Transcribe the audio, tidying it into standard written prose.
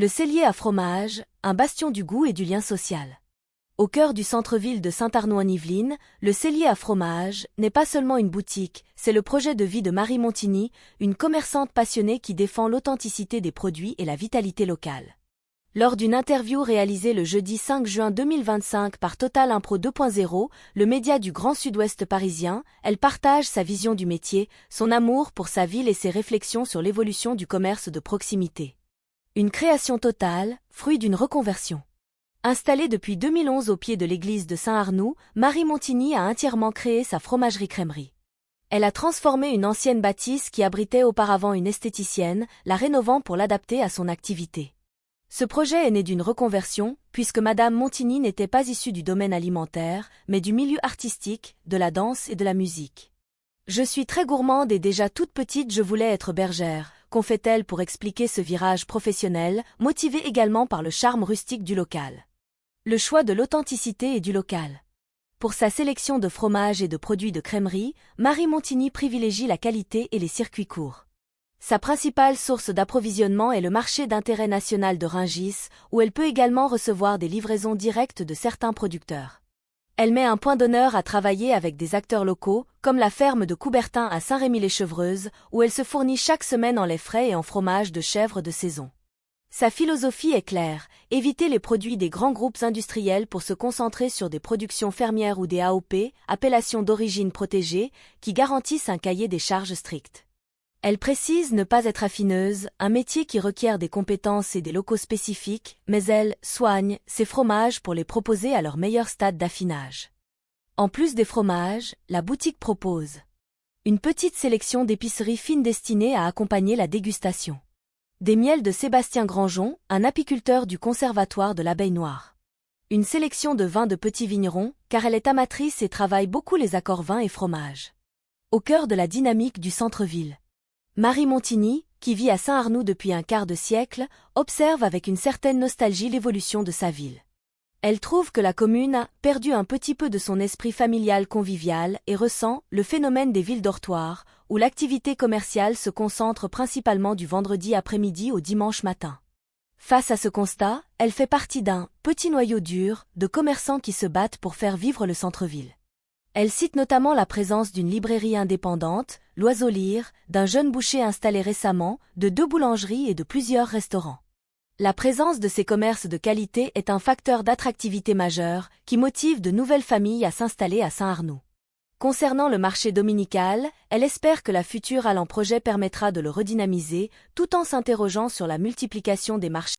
Le cellier à fromage, un bastion du goût et du lien social. Au cœur du centre-ville de Saint-Arnaud-en-Yvelines, le cellier à fromage n'est pas seulement une boutique, c'est le projet de vie de Marie Montigny, une commerçante passionnée qui défend l'authenticité des produits et la vitalité locale. Lors d'une interview réalisée le jeudi 5 juin 2025 par Total Impro 2.0, le média du Grand Sud-Ouest parisien, elle partage sa vision du métier, son amour pour sa ville et ses réflexions sur l'évolution du commerce de proximité. Une création totale, fruit d'une reconversion. Installée depuis 2011 au pied de l'église de Saint-Arnoux, Marie Montigny a entièrement créé sa fromagerie-crèmerie. Elle a transformé une ancienne bâtisse qui abritait auparavant une esthéticienne, la rénovant pour l'adapter à son activité. Ce projet est né d'une reconversion, puisque Madame Montigny n'était pas issue du domaine alimentaire, mais du milieu artistique, de la danse et de la musique. Je suis très gourmande et déjà toute petite je voulais être bergère, confie-t-elle pour expliquer ce virage professionnel, motivé également par le charme rustique du local. Le choix de l'authenticité et du local. Pour sa sélection de fromages et de produits de crèmerie, Marie Montigny privilégie la qualité et les circuits courts. Sa principale source d'approvisionnement est le marché d'intérêt national de Rungis, où elle peut également recevoir des livraisons directes de certains producteurs. Elle met un point d'honneur à travailler avec des acteurs locaux, comme la ferme de Coubertin à Saint-Rémy-les-Chevreuses, où elle se fournit chaque semaine en lait frais et en fromage de chèvre de saison. Sa philosophie est claire, éviter les produits des grands groupes industriels pour se concentrer sur des productions fermières ou des AOP, appellations d'origine protégée, qui garantissent un cahier des charges strict. Elle précise ne pas être affineuse, un métier qui requiert des compétences et des locaux spécifiques, mais elle soigne ses fromages pour les proposer à leur meilleur stade d'affinage. En plus des fromages, la boutique propose une petite sélection d'épiceries fines destinées à accompagner la dégustation. Des miels de Sébastien Grangeon, un apiculteur du Conservatoire de l'Abeille Noire. Une sélection de vins de petits vignerons, car elle est amatrice et travaille beaucoup les accords vins et fromages. Au cœur de la dynamique du centre-ville. Marie Montigny, qui vit à Saint-Arnoux depuis un quart de siècle, observe avec une certaine nostalgie l'évolution de sa ville. Elle trouve que la commune a perdu un petit peu de son esprit familial convivial et ressent le phénomène des villes dortoirs, où l'activité commerciale se concentre principalement du vendredi après-midi au dimanche matin. Face à ce constat, elle fait partie d'un petit noyau dur de commerçants qui se battent pour faire vivre le centre-ville. Elle cite notamment la présence d'une librairie indépendante, l'Oiseau Lyre, d'un jeune boucher installé récemment, de 2 boulangeries et de plusieurs restaurants. La présence de ces commerces de qualité est un facteur d'attractivité majeur qui motive de nouvelles familles à s'installer à Saint-Arnoux. Concernant le marché dominical, elle espère que la future allant projet permettra de le redynamiser, tout en s'interrogeant sur la multiplication des marchés.